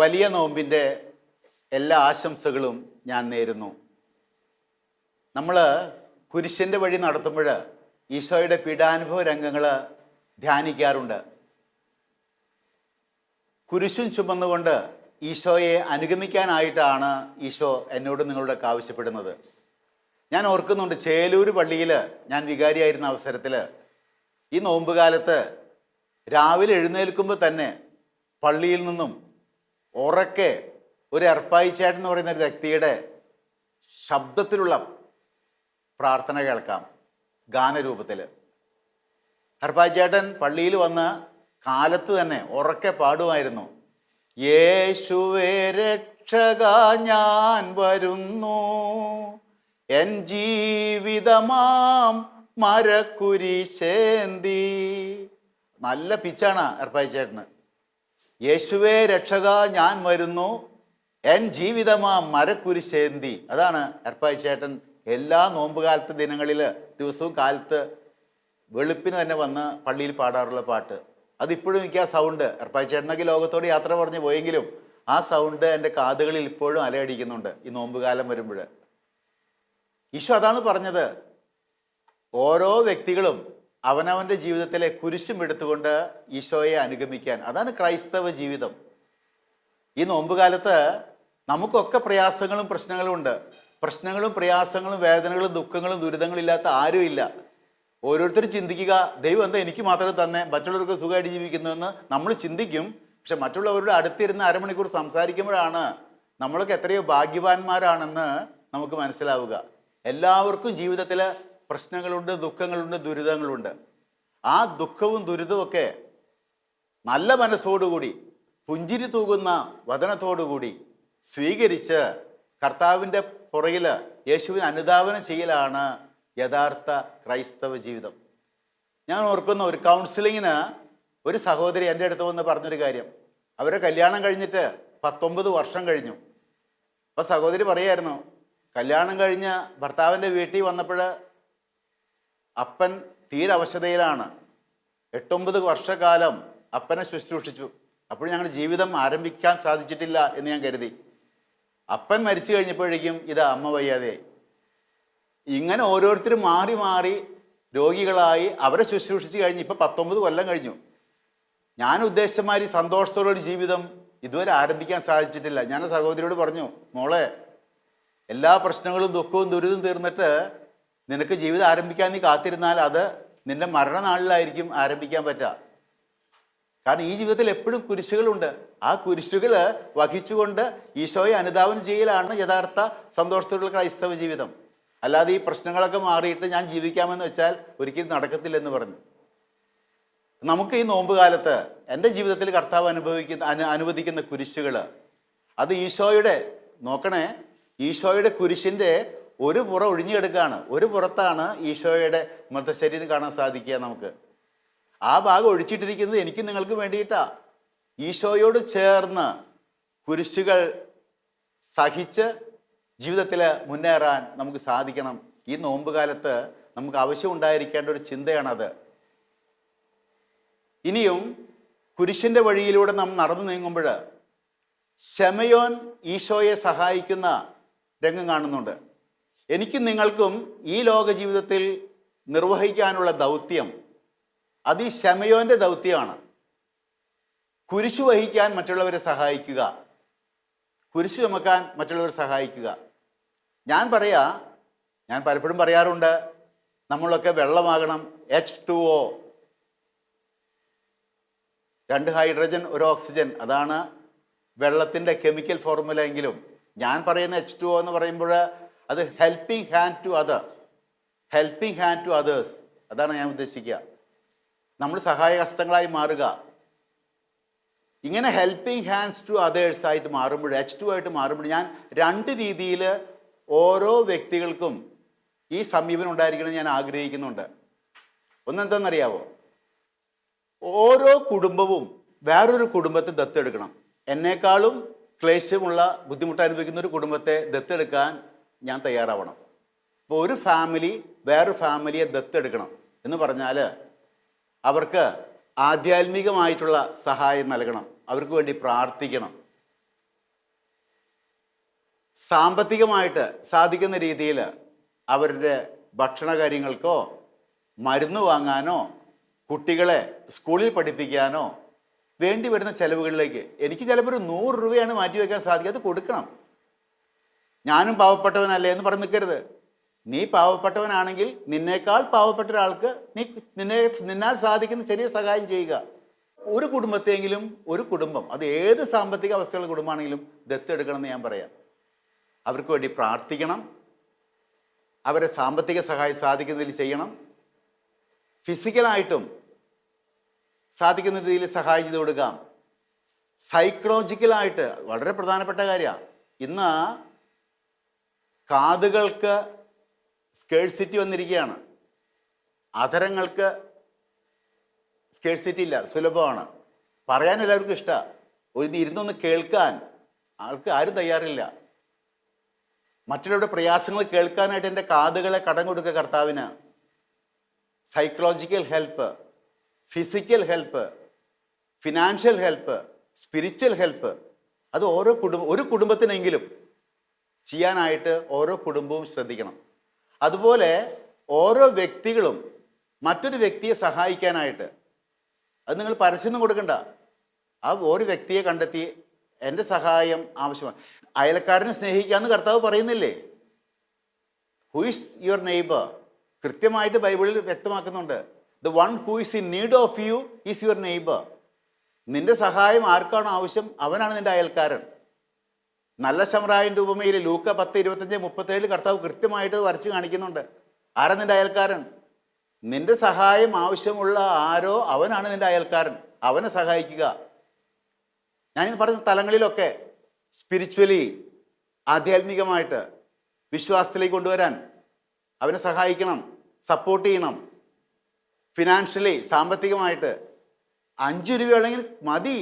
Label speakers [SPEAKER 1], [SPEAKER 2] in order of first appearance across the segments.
[SPEAKER 1] വലിയ നോമ്പിൻ്റെ എല്ലാ ആശംസകളും ഞാൻ നേരുന്നു. നമ്മൾ കുരിശിൻ്റെ വഴി നടത്തുമ്പോൾ ഈശോയുടെ പീഡാനുഭവ രംഗങ്ങൾ ധ്യാനിക്കാറുണ്ട്. കുരിശും ചുമന്നുകൊണ്ട് ഈശോയെ അനുഗമിക്കാനായിട്ടാണ് ഈശോ എന്നോട് നിങ്ങളോടൊക്കെ ആവശ്യപ്പെടുന്നത്. ഞാൻ ഓർക്കുന്നുണ്ട്, ചേലൂർ പള്ളിയിൽ ഞാൻ വികാരിയായിരുന്ന അവസരത്തിൽ ഈ നോമ്പ് കാലത്ത് രാവിലെ എഴുന്നേൽക്കുമ്പോൾ തന്നെ പള്ളിയിൽ നിന്നും ഉറക്കെ ഒരു എർപ്പായി ചേട്ടൻ എന്ന് പറയുന്ന ഒരു വ്യക്തിയുടെ ശബ്ദത്തിലുള്ള പ്രാർത്ഥന കേൾക്കാം, ഗാനരൂപത്തിൽ. എർപ്പായി ചേട്ടൻ പള്ളിയിൽ വന്ന് കാലത്ത് തന്നെ ഉറക്കെ പാടുമായിരുന്നു, യേശുവേ രക്ഷക ഞാൻ വരുന്നു, എൻ ജീവിതമാം മരക്കുരിശേന്തി. നല്ല പിച്ചാണ് എർപ്പായി ചേട്ടന്. യേശുവേ രക്ഷക ഞാൻ വരുന്നു, എൻ ജീവിതമാം മരക്കുരിശേന്തി. അതാണ് എർപ്പായി ചേട്ടൻ എല്ലാ നോമ്പുകാലത്ത് ദിവസവും കാലത്ത് വെളുപ്പിന് തന്നെ വന്ന് പള്ളിയിൽ പാടാറുള്ള പാട്ട്. അതിപ്പോഴും എനിക്ക് ആ സൗണ്ട്, എർപ്പായി ചേട്ടനൊക്കെ ലോകത്തോട് യാത്ര പറഞ്ഞ് പോയെങ്കിലും ആ സൗണ്ട് എൻ്റെ കാതുകളിൽ ഇപ്പോഴും അലയടിക്കുന്നുണ്ട് ഈ നോമ്പുകാലം വരുമ്പോൾ. ഈശോ അതാണ് പറഞ്ഞത്, ഓരോ വ്യക്തികളും അവനവൻ്റെ ജീവിതത്തിലെ കുരിശും എടുത്തുകൊണ്ട് ഈശോയെ അനുഗമിക്കാൻ. അതാണ് ക്രൈസ്തവ ജീവിതം. ഈ നോമ്പുകാലത്ത് നമുക്കൊക്കെ പ്രയാസങ്ങളും പ്രശ്നങ്ങളും ഉണ്ട്. പ്രശ്നങ്ങളും പ്രയാസങ്ങളും വേദനകളും ദുഃഖങ്ങളും ദുരിതങ്ങളും ഇല്ലാത്ത ആരുമില്ല. ഓരോരുത്തരും ചിന്തിക്കുക, ദൈവം എന്താ എനിക്ക് മാത്രമേ തന്നെ, മറ്റുള്ളവർക്ക് സുഖമായിട്ട് ജീവിക്കുന്നുവെന്ന് നമ്മൾ ചിന്തിക്കും. പക്ഷെ മറ്റുള്ളവരുടെ അടുത്തിരുന്ന് അരമണിക്കൂർ സംസാരിക്കുമ്പോഴാണ് നമ്മളൊക്കെ എത്രയോ ഭാഗ്യവാന്മാരാണെന്ന് നമുക്ക് മനസ്സിലാവുക. എല്ലാവർക്കും ജീവിതത്തിൽ പ്രശ്നങ്ങളുണ്ട്, ദുഃഖങ്ങളുണ്ട്, ദുരിതങ്ങളുണ്ട്. ആ ദുഃഖവും ദുരിതവും നല്ല മനസ്സോടുകൂടി, പുഞ്ചിരി തൂകുന്ന വദനത്തോടുകൂടി സ്വീകരിച്ച് കർത്താവിൻ്റെ പുറകിൽ യേശുവിനെ അനുധാവനം ചെയ്യലാണ് യഥാർത്ഥ ക്രൈസ്തവ ജീവിതം. ഞാൻ ഓർക്കുന്ന ഒരു കൗൺസിലിങ്ങിന് ഒരു സഹോദരി എൻ്റെ അടുത്ത് വന്ന് പറഞ്ഞൊരു കാര്യം. അവരെ കല്യാണം കഴിഞ്ഞിട്ട് 19 വർഷം കഴിഞ്ഞു. അപ്പോൾ സഹോദരി പറയായിരുന്നു, കല്യാണം കഴിഞ്ഞ് ഭർത്താവിൻ്റെ വീട്ടിൽ വന്നപ്പോൾ അപ്പൻ തീരെ അവശതയിലാണ്. 8-9 വർഷക്കാലം അപ്പനെ ശുശ്രൂഷിച്ചു. അപ്പോൾ ഞങ്ങളുടെ ജീവിതം ആരംഭിക്കാൻ സാധിച്ചിട്ടില്ല എന്ന് ഞാൻ കരുതി. അപ്പൻ മരിച്ചു കഴിഞ്ഞപ്പോഴേക്കും ഇത് അമ്മ വയ്യാതെയായി. ഇങ്ങനെ ഓരോരുത്തരും മാറി മാറി രോഗികളായി അവരെ ശുശ്രൂഷിച്ച് കഴിഞ്ഞ് ഇപ്പോൾ 19 കൊല്ലം കഴിഞ്ഞു. ഞാൻ ഉദ്ദേശിച്ച മാതിരി സന്തോഷത്തോടുള്ള ജീവിതം ഇതുവരെ ആരംഭിക്കാൻ സാധിച്ചിട്ടില്ല. ഞാൻ സഹോദരിയോട് പറഞ്ഞു, മോളെ, എല്ലാ പ്രശ്നങ്ങളും ദുഃഖവും ദുരിതവും തീർന്നിട്ട് നിനക്ക് ജീവിതം ആരംഭിക്കാൻ നീ കാത്തിരുന്നാൽ അത് നിന്റെ മരണനാളിലായിരിക്കും ആരംഭിക്കാൻ പറ്റുക. കാരണം ഈ ജീവിതത്തിൽ എപ്പോഴും കുരിശുകളുണ്ട്. ആ കുരിശുകൾ വഹിച്ചുകൊണ്ട് ഈശോയെ അനുധാവനം ചെയ്യലാണ് യഥാർത്ഥ സന്തോഷത്തോടുള്ള ക്രൈസ്തവ ജീവിതം. അല്ലാതെ ഈ പ്രശ്നങ്ങളൊക്കെ മാറിയിട്ട് ഞാൻ ജീവിക്കാമെന്ന് വെച്ചാൽ ഒരിക്കലും നടക്കത്തില്ലെന്ന് പറഞ്ഞു. നമുക്ക് ഈ നോമ്പ് കാലത്ത് എൻ്റെ ജീവിതത്തിൽ കർത്താവ് അനുവദിക്കുന്ന കുരിശുകൾ, അത് ഈശോയുടെ, നോക്കണേ, ഈശോയുടെ കുരിശിൻ്റെ ഒരു പുറം ഒഴിഞ്ഞെടുക്കുകയാണ്. ഒരു പുറത്താണ് ഈശോയുടെ മൃതശരീരം കാണാൻ സാധിക്കുക നമുക്ക്. ആ ഭാഗം ഒഴിച്ചിട്ടിരിക്കുന്നത് എനിക്ക് നിങ്ങൾക്ക് വേണ്ടിയിട്ടാണ്. ഈശോയോട് ചേർന്ന് കുരിശുകൾ സഹിച്ച് ജീവിതത്തിൽ മുന്നേറാൻ നമുക്ക് സാധിക്കണം. ഈ നോമ്പ് കാലത്ത് നമുക്ക് ആവശ്യം ഉണ്ടായിരിക്കേണ്ട ഒരു ചിന്തയാണത്. ഇനിയും കുരിശിൻ്റെ വഴിയിലൂടെ നാം നടന്നു നീങ്ങുമ്പോൾ ശമയോൻ ഈശോയെ സഹായിക്കുന്ന രംഗം കാണുന്നുണ്ട്. എനിക്കും നിങ്ങൾക്കും ഈ ലോക ജീവിതത്തിൽ നിർവഹിക്കാനുള്ള ദൗത്യം അത് ഈ ശമയോൻ്റെ ദൗത്യമാണ്. കുരിശു വഹിക്കാൻ മറ്റുള്ളവരെ സഹായിക്കുക, കുരിശു ചുമക്കാൻ മറ്റുള്ളവരെ സഹായിക്കുക. ഞാൻ പലപ്പോഴും പറയാറുണ്ട്, നമ്മളൊക്കെ വെള്ളമാകണം, H2O, 2 ഹൈഡ്രജൻ 1 ഓക്സിജൻ, അതാണ് വെള്ളത്തിൻ്റെ കെമിക്കൽ ഫോർമുല. എങ്കിലും ഞാൻ പറയുന്ന H2O എന്ന് പറയുമ്പോൾ അത് ഹെൽപ്പിംഗ് ഹാൻഡ് ടു അതേഴ്സ്, അതാണ് ഞാൻ ഉദ്ദേശിക്കുക. നമ്മൾ സഹായഹസ്തങ്ങളായി മാറുക. ഇങ്ങനെ ഹെൽപ്പിംഗ് ഹാൻഡ്സ് ടു അതേഴ്സ് ആയിട്ട് മാറുമ്പോൾ, H2 ആയിട്ട് മാറുമ്പോൾ, ഞാൻ 2 രീതിയിൽ ഓരോ വ്യക്തികൾക്കും ഈ സമീപനം ഉണ്ടായിരിക്കണം ഞാൻ ആഗ്രഹിക്കുന്നുണ്ട്. ഒന്നെന്താണെന്നറിയാവോ? ഓരോ കുടുംബവും വേറൊരു കുടുംബത്തെ ദത്തെടുക്കണം. എന്നേക്കാളും ക്ലേശമുള്ള ബുദ്ധിമുട്ട് അനുഭവിക്കുന്ന ഒരു കുടുംബത്തെ ദത്തെടുക്കാൻ ഞാൻ തയ്യാറാവണം. ഇപ്പോൾ ഒരു ഫാമിലി വേറൊരു ഫാമിലിയെ ദത്തെടുക്കണം എന്ന് പറഞ്ഞാൽ അവർക്ക് ആധ്യാത്മികമായിട്ടുള്ള സഹായം നൽകണം, അവർക്ക് വേണ്ടി പ്രാർത്ഥിക്കണം. സാമ്പത്തികമായിട്ട് സാധിക്കുന്ന രീതിയിൽ അവരുടെ ഭക്ഷണ കാര്യങ്ങൾക്കോ മരുന്ന് വാങ്ങാനോ കുട്ടികളെ സ്കൂളിൽ പഠിപ്പിക്കാനോ വേണ്ടി വരുന്ന ചിലവുകളിലേക്ക് എനിക്ക് ചിലപ്പോൾ ഒരു 100 രൂപയാണ് മാറ്റി വയ്ക്കാൻ സാധിക്കുക, അത് കൊടുക്കണം. ഞാനും പാവപ്പെട്ടവനല്ലേ എന്ന് പറഞ്ഞ് നിൽക്കരുത്. നീ പാവപ്പെട്ടവനാണെങ്കിൽ നിന്നേക്കാൾ പാവപ്പെട്ട ഒരാൾക്ക് നിന്നാൽ സാധിക്കുന്ന ചെറിയ സഹായം ചെയ്യുക. ഒരു കുടുംബത്തെങ്കിലും ഒരു കുടുംബം, അത് ഏത് സാമ്പത്തിക അവസ്ഥയുള്ള കുടുംബമാണെങ്കിലും ദത്തെടുക്കണം എന്ന് ഞാൻ പറയാം. അവർക്ക് വേണ്ടി പ്രാർത്ഥിക്കണം, അവരെ സാമ്പത്തിക സഹായം സാധിക്കുന്നതിൽ ചെയ്യണം, ഫിസിക്കലായിട്ടും സാധിക്കുന്ന രീതിയിൽ സഹായം ചെയ്ത് കൊടുക്കാം. സൈക്കോളജിക്കലായിട്ട് വളരെ പ്രധാനപ്പെട്ട കാര്യമാണ്. ഇന്ന് കാതുകൾക്ക് സ്കേഴ്സിറ്റി വന്നിരിക്കുകയാണ്, അധരങ്ങൾക്ക് സ്കേഴ്സിറ്റി ഇല്ല, സുലഭമാണ്. പറയാൻ എല്ലാവർക്കും ഇഷ്ടമാണ്, ഒരു ഇരുന്നൊന്ന് കേൾക്കാൻ ആരും തയ്യാറില്ല. മറ്റുള്ളവരുടെ പ്രയാസങ്ങൾ കേൾക്കാനായിട്ട് എൻ്റെ കാതുകളെ കടം കൊടുക്കുക കർത്താവിന്. Psychological help, physical help, financial help, spiritual help, അത് ഒരു കുടുംബത്തിനെങ്കിലും ചെയ്യാനായിട്ട് ഓരോ കുടുംബവും ശ്രദ്ധിക്കണം. അതുപോലെ ഓരോ വ്യക്തികളും മറ്റൊരു വ്യക്തിയെ സഹായിക്കാനായിട്ട്, അത് നിങ്ങൾ പരസ്യമൊന്നും കൊടുക്കണ്ട, ആ ഒരു വ്യക്തിയെ കണ്ടെത്തി എൻ്റെ സഹായം ആവശ്യമാണ്. അയൽക്കാരനെ സ്നേഹിക്കാമെന്ന് കർത്താവ് പറയുന്നില്ലേ? Who is your neighbour? കൃത്യമായിട്ട് ബൈബിളിൽ വ്യക്തമാക്കുന്നുണ്ട്. The one who is in need of you is your neighbour. നിന്റെ സഹായം ആർക്കാണോ ആവശ്യം അവനാണ് നിന്റെ അയൽക്കാരൻ. നല്ല ശമറായൻ്റെ ഉപമയിൽ ലൂക്ക 10:25-37 കർത്താവ് കൃത്യമായിട്ട് വരച്ച് കാണിക്കുന്നുണ്ട്. ആരാ നിന്റെ അയൽക്കാരൻ? നിന്റെ സഹായം ആവശ്യമുള്ള ആരോ അവനാണ് നിന്റെ അയൽക്കാരൻ, അവനെ സഹായിക്കുക. ഞാനിന്ന് പറഞ്ഞ തലങ്ങളിലൊക്കെ സ്പിരിച്വലി, ആധ്യാത്മികമായിട്ട് വിശ്വാസത്തിലേക്ക് കൊണ്ടുവരാൻ അവനെ സഹായിക്കണം, സപ്പോർട്ട് ചെയ്യണം. ഫിനാൻഷ്യലി, സാമ്പത്തികമായിട്ട് 5 രൂപയുള്ളെങ്കിൽ മതി,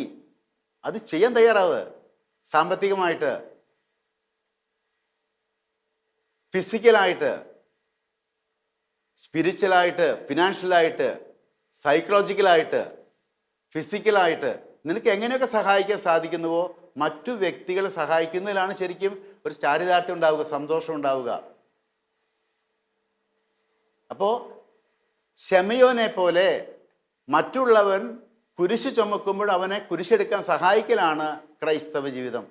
[SPEAKER 1] അത് ചെയ്യാൻ തയ്യാറാവുക. സാമ്പത്തികമായിട്ട്, ഫിസിക്കലായിട്ട്, സ്പിരിച്വലായിട്ട്, ഫിനാൻഷ്യലായിട്ട്, സൈക്കോളജിക്കലായിട്ട്, ഫിസിക്കലായിട്ട് നിനക്ക് എങ്ങനെയൊക്കെ സഹായിക്കാൻ സാധിക്കുന്നുവോ മറ്റു വ്യക്തികളെ സഹായിക്കുന്നതിലാണ് ശരിക്കും ഒരു ചാരിതാർത്ഥ്യം ഉണ്ടാവുക, സന്തോഷം ഉണ്ടാവുക. അപ്പോൾ ശമയോനെ പോലെ മറ്റുള്ളവൻ കുരിശ് ചുമക്കുമ്പോൾ അവനെ കുരിശെടുക്കാൻ സഹായിക്കലാണ് ക്രൈസ്തവ ജീവിതം.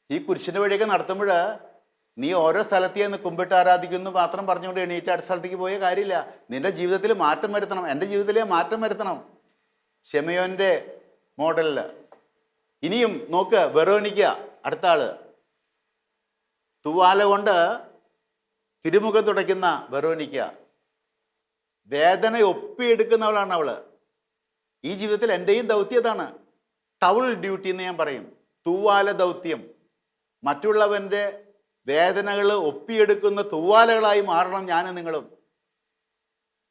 [SPEAKER 1] ഈ കുരിശിൻ്റെ വഴിയൊക്കെ നടത്തുമ്പോൾ നീ ഓരോ സ്ഥലത്ത് നിന്ന് കുമ്പിട്ട് ആരാധിക്കുന്നു മാത്രം പറഞ്ഞുകൊണ്ട് എണീറ്റ് അടുത്ത സ്ഥലത്തേക്ക് പോയ കാര്യമില്ല. നിന്റെ ജീവിതത്തിൽ മാറ്റം വരുത്തണം, എൻ്റെ ജീവിതത്തിലെ മാറ്റം വരുത്തണം. ശമയോൻ്റെ മോഡലിൽ ഇനിയും നോക്ക്, വെറോനിക്ക അടുത്ത ആള്, തൂവാല കൊണ്ട് തിരുമുഖം തുടയ്ക്കുന്ന വെറോനിക്ക, വേദന ഒപ്പിയെടുക്കുന്നവളാണ് അവള്. ഈ ജീവിതത്തിൽ എൻ്റെയും ദൗത്യതാണ് ടൗൾ ഡ്യൂട്ടി എന്ന് ഞാൻ പറയും, തൂവാല ദൗത്യം. മറ്റുള്ളവൻ്റെ വേദനകൾ ഒപ്പിയെടുക്കുന്ന തൂവാലകളായി മാറണം ഞാനും നിങ്ങളും.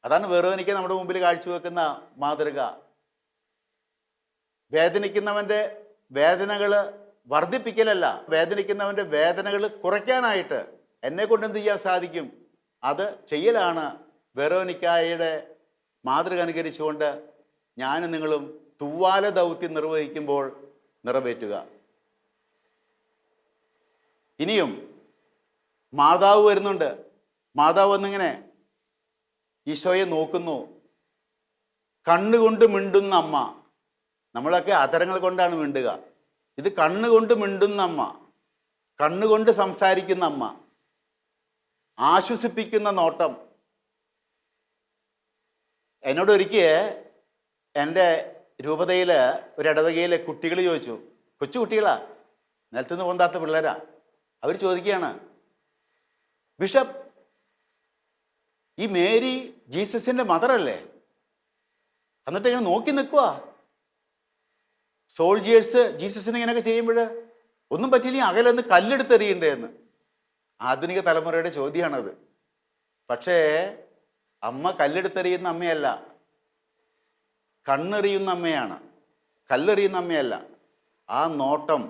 [SPEAKER 1] അതാണ് വെറോനിക്ക നമ്മുടെ മുമ്പിൽ കാഴ്ചവെക്കുന്ന മാതൃക. വേദനിക്കുന്നവൻ്റെ വേദനകൾ വർദ്ധിപ്പിക്കലല്ല, വേദനിക്കുന്നവൻ്റെ വേദനകൾ കുറയ്ക്കാനായിട്ട് എന്നെ കൊണ്ട് എന്ത് ചെയ്യാൻ സാധിക്കും അത് ചെയ്യലാണ് വെറോനിക്കായുടെ മാതൃക അനുകരിച്ചുകൊണ്ട് ഞാനും നിങ്ങളും തൂവാല ദൗത്യം നിർവഹിക്കുമ്പോൾ നിറവേറ്റുക. ഇനിയും മാതാവ് വരുന്നുണ്ട്. മാതാവ് വന്നിങ്ങനെ ഈശോയെ നോക്കുന്നു. കണ്ണുകൊണ്ട് മിണ്ടുന്ന അമ്മ. നമ്മളൊക്കെ അധരങ്ങൾ കൊണ്ടാണ് മിണ്ടുക, ഇത് കണ്ണുകൊണ്ട് മിണ്ടുന്ന അമ്മ, കണ്ണുകൊണ്ട് സംസാരിക്കുന്ന അമ്മ, ആശ്വസിപ്പിക്കുന്ന നോട്ടം. എന്നോട് ഒരിക്കൽ എൻ്റെ രൂപതയിൽ ഒരിടവകയിലെ കുട്ടികൾ ചോദിച്ചു, കൊച്ചു കുട്ടികളാ, നിലത്തുനിന്ന് പൊന്താത്ത പിള്ളേരാ, അവർ ചോദിക്കുകയാണ്, ബിഷപ്പ് ഈ മേരി ജീസസിൻ്റെ മദറല്ലേ? എന്നിട്ട് ഇങ്ങനെ നോക്കി നിൽക്കുക. സോൾജിയേഴ്സ് ജീസസിനെ ഇങ്ങനെയൊക്കെ ചെയ്യുമ്പോൾ ഒന്നും പറ്റിയില്ലെങ്കിൽ അകലൊന്ന് കല്ലെടുത്തെറിയണ്ടേ എന്ന്. ആധുനിക തലമുറയുടെ ചോദ്യമാണത്. പക്ഷേ അമ്മ കല്ലെടുത്തെറിയുന്ന അമ്മയല്ല, കണ്ണെറിയുന്ന അമ്മയാണ്, കല്ലെറിയുന്ന അമ്മയല്ല. ആ നോട്ടം,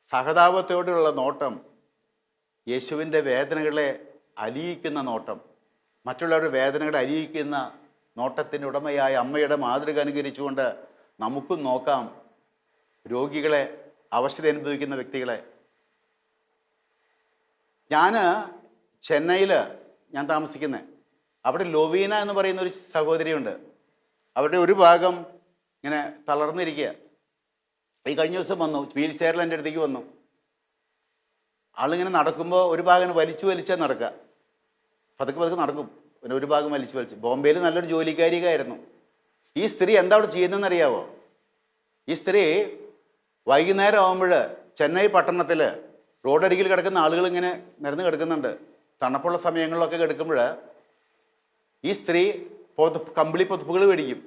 [SPEAKER 1] സഹതാപത്തോടെയുള്ള നോട്ടം, യേശുവിൻ്റെ വേദനകളെ അലിയിക്കുന്ന നോട്ടം, മറ്റുള്ളവരുടെ വേദനകളെ അലിയിക്കുന്ന നോട്ടത്തിൻ്റെ ഉടമയായ അമ്മയുടെ മാതൃക അനുകരിച്ചുകൊണ്ട് നമുക്കും നോക്കാം രോഗികളെ, അവശത അനുഭവിക്കുന്ന വ്യക്തികളെ. ഞാൻ ചെന്നൈയിൽ ഞാൻ താമസിക്കുന്നത്. അവിടെ ലൊവീന എന്ന് പറയുന്ന ഒരു സഹോദരിയുണ്ട്. അവരുടെ ഒരു ഭാഗം ഇങ്ങനെ തളർന്നിരിക്കുക. ഈ കഴിഞ്ഞ ദിവസം വന്നു, വീൽ ചെയറിൽ എൻ്റെ അടുത്തേക്ക് വന്നു. ആളിങ്ങനെ നടക്കുമ്പോൾ ഒരു ഭാഗം വലിച്ചാൽ നടക്കുക, പതുക്കെ നടക്കും, പിന്നെ ഒരു ഭാഗം വലിച്ച്. ബോംബെയിൽ നല്ലൊരു ജോലിക്കാരിയായിരുന്നു. ഈ സ്ത്രീ എന്താ അവിടെ ചെയ്യുന്നതെന്ന് അറിയാവോ? ഈ സ്ത്രീ വൈകുന്നേരം ആകുമ്പോൾ ചെന്നൈ പട്ടണത്തിൽ റോഡരികിൽ കിടക്കുന്ന ആളുകൾ ഇങ്ങനെ നിരന്ന് കിടക്കുന്നുണ്ട്. തണുപ്പുള്ള സമയങ്ങളിലൊക്കെ കിടക്കുമ്പോൾ ഈ സ്ത്രീ കമ്പിളി പൊതുപ്പുകൾ മേടിക്കും.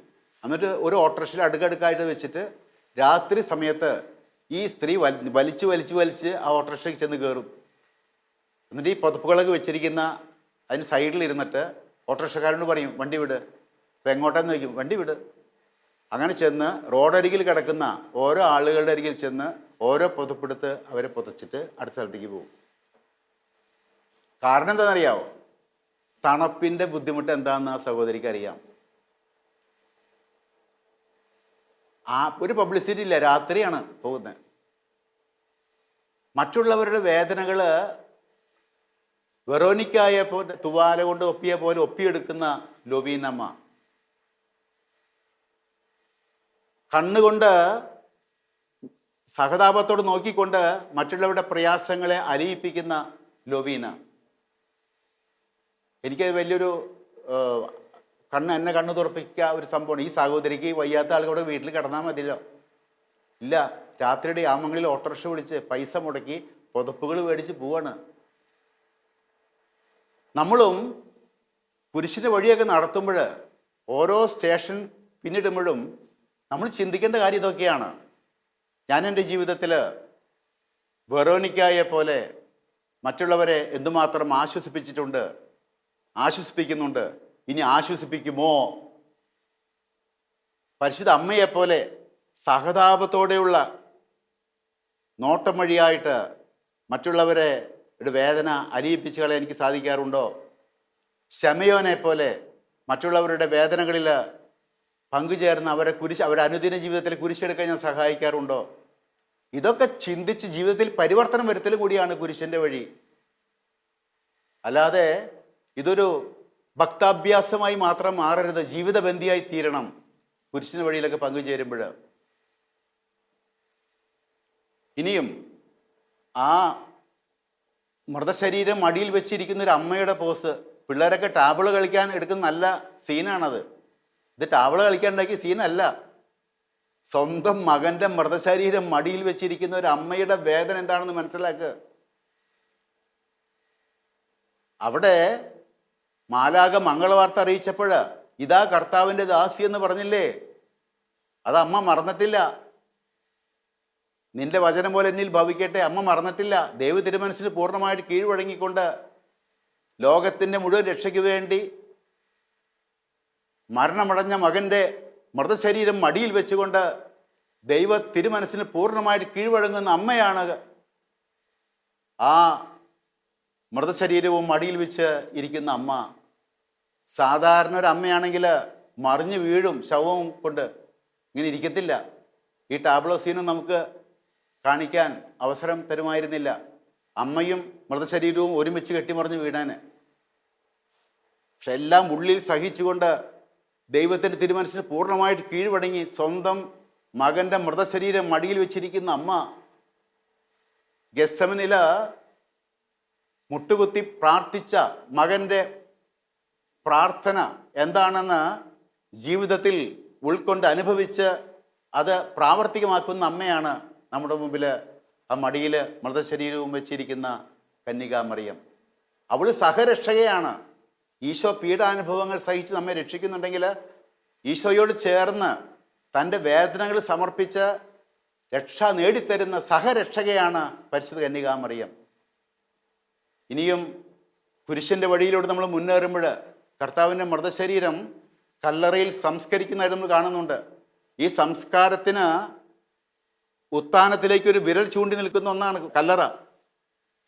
[SPEAKER 1] എന്നിട്ട് ഒരു ഓട്ടോറിക്ഷയിൽ അടുക്കടുക്കായിട്ട് വെച്ചിട്ട് രാത്രി സമയത്ത് ഈ സ്ത്രീ വലിച്ച് ആ ഓട്ടോറിക്ഷയ്ക്ക് ചെന്ന് കയറും. എന്നിട്ട് ഈ പൊതുപ്പുകളൊക്കെ വെച്ചിരിക്കുന്ന അതിന് സൈഡിൽ ഇരുന്നിട്ട് ഓട്ടോറിക്ഷക്കാരനോട് പറയും, വണ്ടി വിട്. അപ്പോൾ എങ്ങോട്ടാന്ന് ചോദിക്കും, വണ്ടി വിട്. അങ്ങനെ ചെന്ന് റോഡരികിൽ കിടക്കുന്ന ഓരോ ആളുകളുടെ അരികിൽ ചെന്ന് ഓരോ പൊതുപ്പെടുത്ത് അവരെ പൊതച്ചിട്ട് അടുത്ത സ്ഥലത്തേക്ക് പോകും. കാരണം എന്താണെന്നറിയാവോ? തണുപ്പിൻ്റെ ബുദ്ധിമുട്ട് എന്താണെന്ന് ആ സഹോദരിക്ക് അറിയാം. ഒരു പബ്ലിസിറ്റി ഇല്ല, രാത്രിയാണ് പോകുന്നത്. മറ്റുള്ളവരുടെ വേദനകൾ വെറോനിക്കായെ പോലെ തുവാല കൊണ്ട് ഒപ്പിയ പോലെ ഒപ്പിയെടുക്കുന്ന ലൊവീനമ്മ, കണ്ണുകൊണ്ട് സഹതാപത്തോട് നോക്കിക്കൊണ്ട് മറ്റുള്ളവരുടെ പ്രയാസങ്ങളെ അലിയിപ്പിക്കുന്ന ലൊവീന. എനിക്ക് വലിയൊരു എന്നെ കണ്ണ് തുറപ്പിക്കുക ഒരു സംഭവമാണ്. ഈ സഹോദരിക്ക് വയ്യാത്ത ആളുകളുടെ വീട്ടിൽ കിടന്നാൽ മതിയല്ലോ. ഇല്ല, രാത്രിയുടെ യാമങ്ങളിൽ ഓട്ടോറിക്ഷ വിളിച്ച് പൈസ മുടക്കി പുതപ്പുകൾ മേടിച്ച് പോവാണ്. നമ്മളും കുരിശിൻ്റെ വഴിയൊക്കെ നടത്തുമ്പോൾ ഓരോ സ്റ്റേഷൻ പിന്നിടുമ്പോഴും നമ്മൾ ചിന്തിക്കേണ്ട കാര്യം ഇതൊക്കെയാണ്. ഞാൻ എൻ്റെ ജീവിതത്തിൽ വെറോനിക്കായെ പോലെ മറ്റുള്ളവരെ എന്തുമാത്രം ആശ്വസിപ്പിക്കുന്നുണ്ട്, ഇനി ആശ്വസിപ്പിക്കുമോ? പരിശുദ്ധ അമ്മയെപ്പോലെ സഹതാപത്തോടെയുള്ള നോട്ടം വഴിയായിട്ട് മറ്റുള്ളവരെ വേദന അലിയിപ്പിച്ച് കളയാൻ എനിക്ക് സാധിക്കാറുണ്ടോ? ശമയോനെ പോലെ മറ്റുള്ളവരുടെ വേദനകളിൽ പങ്കുചേർന്ന് അവരെ അനുദിന ജീവിതത്തിൽ കുരിശെടുക്കാൻ ഞാൻ സഹായിക്കാറുണ്ടോ? ഇതൊക്കെ ചിന്തിച്ച് ജീവിതത്തിൽ പരിവർത്തനം വരുത്തൽ കൂടിയാണ് കുരിശിൻ്റെ വഴി. അല്ലാതെ ഇതൊരു ഭക്താഭ്യാസമായി മാത്രം മാറരുത്, ജീവിതബന്ധിയായി തീരണം കുരിശിൻ്റെ വഴിയിലൊക്കെ പങ്കുചേരുമ്പോൾ. ഇനിയും ആ മൃതശരീരം മടിയിൽ വെച്ചിരിക്കുന്ന ഒരു അമ്മയുടെ പോസ്, പിള്ളേരൊക്കെ ടാബിള് കളിക്കാൻ എടുക്കുന്ന നല്ല സീനാണത്. ഇത് ടാബിള് കളിക്കാൻ ഉണ്ടാക്കിയ സീനല്ല. സ്വന്തം മകൻ്റെ മൃതശരീരം മടിയിൽ വെച്ചിരിക്കുന്ന ഒരു അമ്മയുടെ വേദന എന്താണെന്ന് മനസ്സിലാക്കുക. അവിടെ മാലാഖ മംഗളവാർത്ത അറിയിച്ചപ്പോൾ ഇതാ കർത്താവിൻ്റെ ദാസി എന്ന് പറഞ്ഞില്ലേ, അത് അമ്മ മറന്നിട്ടില്ല. നിന്റെ വചനം പോലെ എന്നിൽ ഭവിക്കട്ടെ, അമ്മ മറന്നിട്ടില്ല. ദൈവ തിരുമനസ്സിന് പൂർണ്ണമായിട്ട് കീഴ്വഴങ്ങിക്കൊണ്ട് ലോകത്തിൻ്റെ മുഴുവൻ രക്ഷയ്ക്ക് വേണ്ടി മരണമടഞ്ഞ മകൻ്റെ മൃതശരീരം മടിയിൽ വെച്ചുകൊണ്ട് ദൈവ തിരുമനസ്സിന് പൂർണ്ണമായിട്ട് കീഴ്വഴങ്ങുന്ന അമ്മയാണ് ആ മൃതശരീരവും മടിയിൽ വെച്ച് ഇരിക്കുന്ന അമ്മ. സാധാരണ ഒരു അമ്മയാണെങ്കിൽ മറിഞ്ഞു വീഴും, ശവവും കൊണ്ട് ഇങ്ങനെ ഇരിക്കത്തില്ല. ഈ ടാബ്ലോ സീനും നമുക്ക് കാണിക്കാൻ അവസരം തരുമായിരുന്നില്ല. അമ്മയും മൃതശരീരവും ഒരുമിച്ച് കെട്ടിമറിഞ്ഞ് വീഴാൻ. പക്ഷെ എല്ലാം ഉള്ളിൽ സഹിച്ചുകൊണ്ട് ദൈവത്തിൻ്റെ തിരുമനസ്സിന് പൂർണ്ണമായിട്ട് കീഴ്വഴങ്ങി സ്വന്തം മകൻ്റെ മൃതശരീരം മടിയിൽ വെച്ചിരിക്കുന്ന അമ്മ ഗെത്സമനിൽ മുട്ടുകുത്തി പ്രാർത്ഥിച്ച മകൻ്റെ പ്രാർത്ഥന എന്താണെന്ന് ജീവിതത്തിൽ ഉൾക്കൊണ്ട് അനുഭവിച്ച് അത് പ്രാവർത്തികമാക്കുന്ന അമ്മയാണ് നമ്മുടെ മുമ്പിൽ ആ മടിയിൽ മൃതശരീരവും വെച്ചിരിക്കുന്ന കന്യകാമറിയം. അവൾ സഹരക്ഷകയാണ്. ഈശോ പീഡാനുഭവങ്ങൾ സഹിച്ച് നമ്മെ രക്ഷിക്കുന്നുണ്ടെങ്കിൽ ഈശോയോട് ചേർന്ന് തൻ്റെ വേദനകൾ സമർപ്പിച്ച് രക്ഷ നേടിത്തരുന്ന സഹരക്ഷകയാണ് പരിശുദ്ധ കന്യകാമറിയം. ഇനിയും കുരിശിൻ്റെ വഴിയിലൂടെ നമ്മൾ മുന്നേറുമ്പോൾ കർത്താവിൻ്റെ മൃതശരീരം കല്ലറയിൽ സംസ്കരിക്കുന്നതായിട്ട് നമ്മൾ കാണുന്നുണ്ട്. ഈ സംസ്കാരത്തിന് ഉത്ഥാനത്തിലേക്ക് ഒരു വിരൽ ചൂണ്ടി നിൽക്കുന്ന ഒന്നാണ്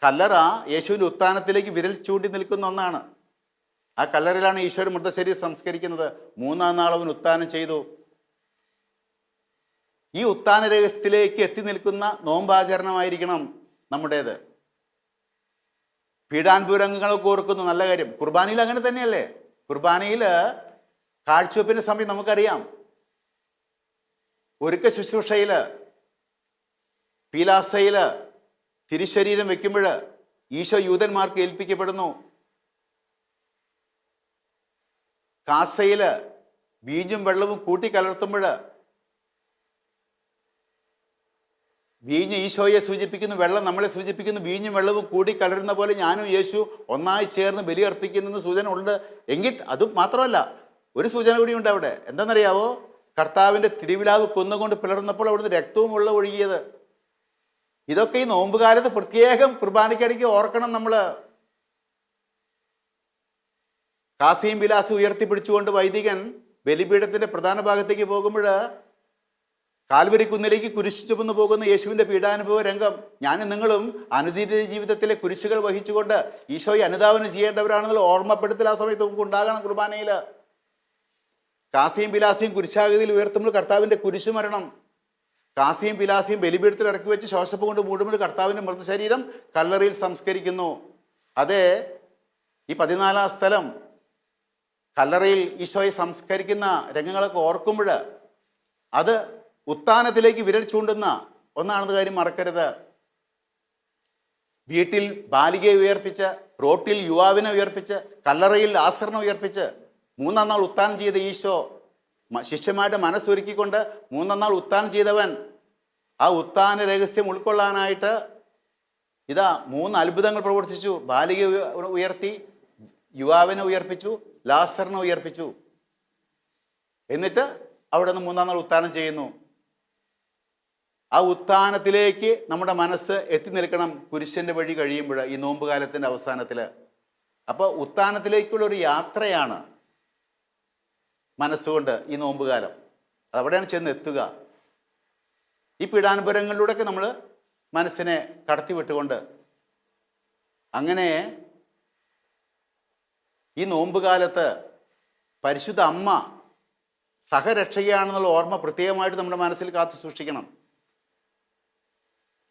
[SPEAKER 1] കല്ലറ യേശുവിൻ്റെ ഉത്ഥാനത്തിലേക്ക് വിരൽ ചൂണ്ടി നിൽക്കുന്ന ഒന്നാണ്. ആ കല്ലറയിലാണ് ഈശോയുടെ മൃതശരീരം സംസ്കരിക്കുന്നത്. 3-ാം നാൾ അവൻ ഉത്ഥാനം ചെയ്തു. ഈ ഉത്ഥാന രഹസ്യത്തിലേക്ക് എത്തി നിൽക്കുന്ന നോമ്പാചരണമായിരിക്കണം നമ്മുടേത്. പീഡാനുഭൂരങ്ങളൊക്കെ ഓർക്കുന്നു, നല്ല കാര്യം. കുർബാനയിൽ അങ്ങനെ തന്നെയല്ലേ? കുർബാനയിൽ കാഴ്ചവെപ്പിൻ്റെ സമയം നമുക്കറിയാം. ഒരുക്ക ശുശ്രൂഷയിൽ പീലാസയിൽ തിരുശരീരം വെക്കുമ്പോൾ ഈശോ യൂതന്മാർക്ക് ഏൽപ്പിക്കപ്പെടുന്നു. കാസയിൽ വീഞ്ഞും വെള്ളവും കൂട്ടിക്കലർത്തുമ്പോൾ വീഞ്ഞ് ഈശോയെ സൂചിപ്പിക്കുന്നു, വെള്ളം നമ്മളെ സൂചിപ്പിക്കുന്നു. വീഞ്ഞും വെള്ളവും കൂടി കലരുന്ന പോലെ ഞാനും യേശു ഒന്നായി ചേർന്ന് ബലി അർപ്പിക്കുന്ന സൂചന ഉണ്ട്. എങ്കിൽ അത് മാത്രമല്ല, ഒരു സൂചന കൂടിയുണ്ട് അവിടെ. എന്താണെന്നറിയാവോ? കർത്താവിൻ്റെ തിരുവിലാവ് കൊന്നുകൊണ്ട് പിളർന്നപ്പോൾ അവിടുന്ന് രക്തവും വെള്ളം ഒഴുകിയത്. ഇതൊക്കെ ഈ നോമ്പുകാലത്ത് പ്രത്യേകം കുർബാനയ്ക്കിടയ്ക്ക് ഓർക്കണം നമ്മൾ. കാസിയും ബിലാസും ഉയർത്തിപ്പിടിച്ചുകൊണ്ട് വൈദികൻ ബലിപീഠത്തിൻ്റെ പ്രധാന ഭാഗത്തേക്ക് പോകുമ്പോൾ കാൽവരി കുന്നിലേക്ക് കുരിശു ചുമന്ന് പോകുന്ന യേശുവിൻ്റെ പീഡാനുഭവ രംഗം ഞാനും നിങ്ങളും അനുദിന ജീവിതത്തിലെ കുരിശുകൾ വഹിച്ചുകൊണ്ട് ഈശോയെ അനുധാവനം ചെയ്യേണ്ടവരാണെന്നുള്ള ഓർമ്മപ്പെടുത്തൽ ആ സമയത്ത് നമുക്ക് ഉണ്ടാകണം കുർബാനയിൽ. കാസിയും പിലാസിയും കുരിശാകൃതിയിൽ ഉയർത്തുമ്പോൾ കർത്താവിൻ്റെ കുരിശുമരണം. കാസിയും പിലാസിയും ബലിപീഠത്തിൽ ഇറക്കി വെച്ച് ശ്വാസപ്പ് കൊണ്ട് മൂടുമ്പോൾ കർത്താവിൻ്റെ മൃതശരീരം കല്ലറയിൽ സംസ്കരിക്കുന്നു. അതെ, ഈ 14 സ്ഥലം കല്ലറയിൽ ഈശോയെ സംസ്കരിക്കുന്ന രംഗങ്ങളൊക്കെ ഓർക്കുമ്പോൾ അത് ഉത്ഥാനത്തിലേക്ക് വിരൽ ചൂണ്ടുന്ന ഒന്നാണെന്ന കാര്യം മറക്കരുത്. വീട്ടിൽ ബാലികയെ ഉയർപ്പിച്ച്, റോട്ടിൽ യുവാവിനെ ഉയർപ്പിച്ച്, കല്ലറയിൽ ലാസറിനെ ഉയർപ്പിച്ച് 3-ാം നാൾ ഉത്ഥാനം ചെയ്ത ഈശോ ശിഷ്യന്മാരുടെ മനസ്സൊരുക്കിക്കൊണ്ട് 3-ാം നാൾ ഉത്ഥാനം ചെയ്തവൻ ആ ഉത്ഥാന രഹസ്യം ഉൾക്കൊള്ളാനായിട്ട് ഇതാ 3 അത്ഭുതങ്ങൾ പ്രവർത്തിച്ചു. ബാലികയെ ഉയർത്തി, യുവാവിനെ ഉയർപ്പിച്ചു, ലാസറിനെ ഉയർപ്പിച്ചു. എന്നിട്ട് അവിടെ നിന്ന് 3-ാം നാൾ ഉത്ഥാനം ചെയ്യുന്നു. ആ ഉത്ഥാനത്തിലേക്ക് നമ്മുടെ മനസ്സ് എത്തി നിൽക്കണം കുരിശൻ്റെ വഴി കഴിയുമ്പോൾ, ഈ നോമ്പുകാലത്തിൻ്റെ അവസാനത്തിൽ. അപ്പോൾ ഉത്ഥാനത്തിലേക്കുള്ളൊരു യാത്രയാണ് മനസ്സുകൊണ്ട് ഈ നോമ്പുകാലം. അതവിടെയാണ് ചെന്ന് എത്തുക. ഈ പീഡാനുഭവങ്ങളിലൂടെയൊക്കെ നമ്മൾ മനസ്സിനെ കടത്തി വിട്ടുകൊണ്ട് അങ്ങനെ ഈ നോമ്പുകാലത്ത് പരിശുദ്ധ അമ്മ സഹരക്ഷകയാണെന്നുള്ള ഓർമ്മ പ്രത്യേകമായിട്ട് നമ്മുടെ മനസ്സിൽ കാത്തു സൂക്ഷിക്കണം.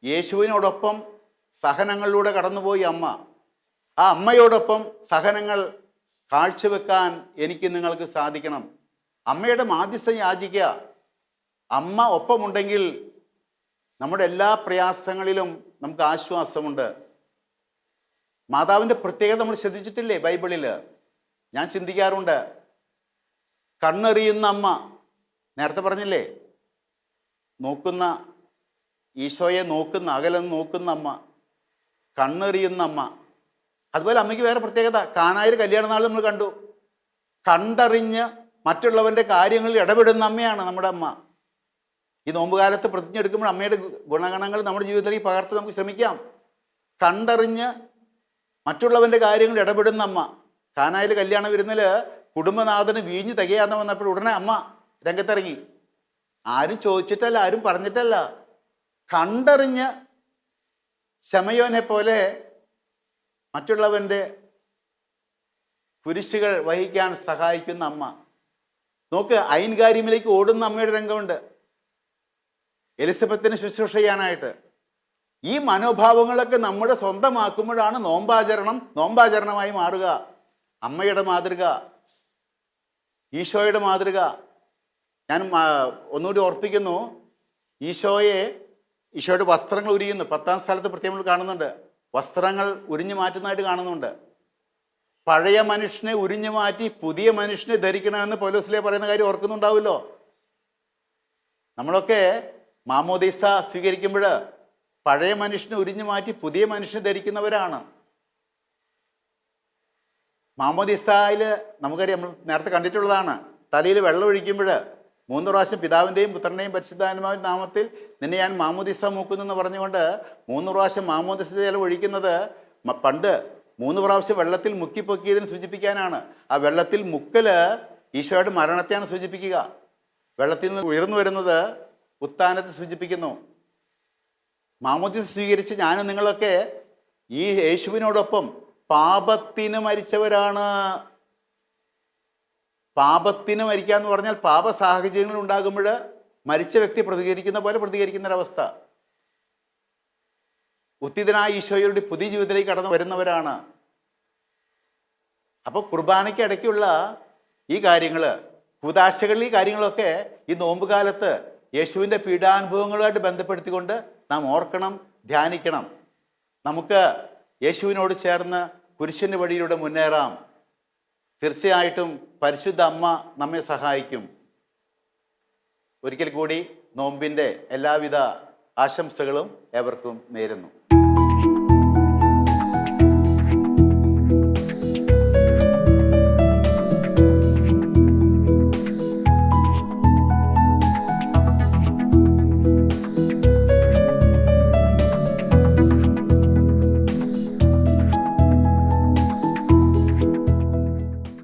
[SPEAKER 1] യേശുവിനോടൊപ്പം സഹനങ്ങളിലൂടെ കടന്നുപോയി അമ്മ. ആ അമ്മയോടൊപ്പം സഹനങ്ങൾ കാഴ്ചവെക്കാൻ എനിക്ക് നിങ്ങൾക്ക് സാധിക്കണം. അമ്മയുടെ മാധ്യസ്ഥം യാചിക്കുക. അമ്മ ഒപ്പമുണ്ടെങ്കിൽ നമ്മുടെ എല്ലാ പ്രയാസങ്ങളിലും നമുക്ക് ആശ്വാസമുണ്ട്. മാതാവിൻ്റെ പ്രത്യേകത നമ്മൾ ശ്രദ്ധിച്ചിട്ടില്ലേ ബൈബിളിൽ? ഞാൻ ചിന്തിക്കാറുണ്ട്. കണ്ണെറിയുന്ന അമ്മ, നേരത്തെ പറഞ്ഞില്ലേ, നോക്കുന്ന ഈശോയെ നോക്കുന്ന, അകലെന്ന് നോക്കുന്ന അമ്മ, കണ്ണെറിയുന്ന അമ്മ. അതുപോലെ അമ്മയ്ക്ക് വേറെ പ്രത്യേകത. കാനായിൽ കല്യാണ നാൾ നമ്മൾ കണ്ടു. കണ്ടറിഞ്ഞ് മറ്റുള്ളവൻ്റെ കാര്യങ്ങളിൽ ഇടപെടുന്ന അമ്മയാണ് നമ്മുടെ അമ്മ. ഈ നോമ്പുകാലത്ത് പ്രതിജ്ഞ എടുക്കുമ്പോൾ അമ്മയുടെ ഗുണഗണങ്ങൾ നമ്മുടെ ജീവിതത്തിലേക്ക് പകർത്താൻ നമുക്ക് ശ്രമിക്കാം. കണ്ടറിഞ്ഞ് മറ്റുള്ളവൻ്റെ കാര്യങ്ങളിൽ ഇടപെടുന്ന അമ്മ. കാനായിൽ കല്യാണ വിരുന്നിൽ കുടുംബനാഥന് വീഞ്ഞ് തികയാതെ വന്നപ്പോൾ ഉടനെ അമ്മ രംഗത്തിറങ്ങി. ആരും ചോദിച്ചിട്ടല്ല, ആരും പറഞ്ഞിട്ടല്ല, കണ്ടറിഞ്ഞ് ശമയോനെ പോലെ മറ്റുള്ളവൻ്റെ കുരിശുകൾ വഹിക്കാൻ സഹായിക്കുന്ന അമ്മ. നോക്ക്, ഐൻകാര്യമിലേക്ക് ഓടുന്ന അമ്മയുടെ രംഗമുണ്ട് എലിസബത്തിന് ശുശ്രൂഷ ചെയ്യാനായിട്ട്. ഈ മനോഭാവങ്ങളൊക്കെ നമ്മുടെ സ്വന്തമാക്കുമ്പോഴാണ് നോമ്പാചരണമായി മാറുക. അമ്മയുടെ മാതൃക, ഈശോയുടെ മാതൃക. ഞാൻ ഒന്നുകൂടി ഓർപ്പിക്കുന്നു, ഈശോയുടെ വസ്ത്രങ്ങൾ ഉരിയുന്നു. 10-ാം സ്ഥലത്ത് പ്രത്യേകം കാണുന്നുണ്ട്. വസ്ത്രങ്ങൾ ഉരിഞ്ഞു മാറ്റുന്നതായിട്ട് കാണുന്നുണ്ട്. പഴയ മനുഷ്യനെ ഉരിഞ്ഞു മാറ്റി പുതിയ മനുഷ്യനെ ധരിക്കണമെന്ന് പൗലോസിലെ പറയുന്ന കാര്യം ഓർക്കുന്നുണ്ടാവുമല്ലോ. നമ്മളൊക്കെ മാമോദീസ സ്വീകരിക്കുമ്പോൾ പഴയ മനുഷ്യനെ ഉരിഞ്ഞു മാറ്റി പുതിയ മനുഷ്യനെ ധരിക്കുന്നവരാണ്. മാമോദീസയിൽ നമുക്കറിയാം, നമ്മൾ നേരത്തെ കണ്ടിട്ടുള്ളതാണ്. തലയിൽ വെള്ളം ഒഴിക്കുമ്പോൾ 3 പ്രാവശ്യം പിതാവിൻ്റെയും പുത്രൻ്റെയും പരിശുദ്ധാത്മാവിൻ്റെ നാമത്തിൽ നിന്നെ ഞാൻ മാമോദീസ മൂക്കുന്നെന്ന് പറഞ്ഞുകൊണ്ട് 3 പ്രാവശ്യം മാമോദീസ ജലം ഒഴിക്കുന്നത് പണ്ട് 3 പ്രാവശ്യം വെള്ളത്തിൽ മുക്കിപ്പൊക്കിയതിന് സൂചിപ്പിക്കാനാണ്. ആ വെള്ളത്തിൽ മുക്കൽ ഈശോയുടെ മരണത്തെയാണ് സൂചിപ്പിക്കുക. വെള്ളത്തിൽ നിന്ന് ഉയർന്നു വരുന്നത് ഉത്ഥാനത്തെ സൂചിപ്പിക്കുന്നു. മാമോദീസ സ്വീകരിച്ച് ഞാനും നിങ്ങളൊക്കെ ഈ യേശുവിനോടൊപ്പം പാപത്തിന് മരിച്ചവരാണ്. പാപത്തിന് മരിക്കുക എന്ന് പറഞ്ഞാൽ പാപ സാഹചര്യങ്ങൾ ഉണ്ടാകുമ്പോൾ മരിച്ച വ്യക്തി പ്രതികരിക്കുന്ന പോലെ പ്രതികരിക്കുന്നൊരവസ്ഥ. ഉത്തിതനായ ഈശോയുടെ പുതിയ ജീവിതത്തിലേക്ക് കടന്നു വരുന്നവരാണ്. അപ്പോൾ കുർബാനയ്ക്ക് ഇടയ്ക്കുള്ള ഈ കാര്യങ്ങൾ, കൂദാശകളിൽ ഈ കാര്യങ്ങളൊക്കെ ഈ നോമ്പ് കാലത്ത് യേശുവിൻ്റെ പീഡാനുഭവങ്ങളുമായിട്ട് ബന്ധപ്പെടുത്തിക്കൊണ്ട് നാം ഓർക്കണം, ധ്യാനിക്കണം. നമുക്ക് യേശുവിനോട് ചേർന്ന് കുരിശിൻ്റെ വഴിയിലൂടെ മുന്നേറാം. തീർച്ചയായിട്ടും പരിശുദ്ധ അമ്മ നമ്മെ സഹായിക്കും. ഒരിക്കൽ കൂടി നോമ്പിൻ്റെ എല്ലാവിധ ആശംസകളും ഏവർക്കും നേരുന്നു.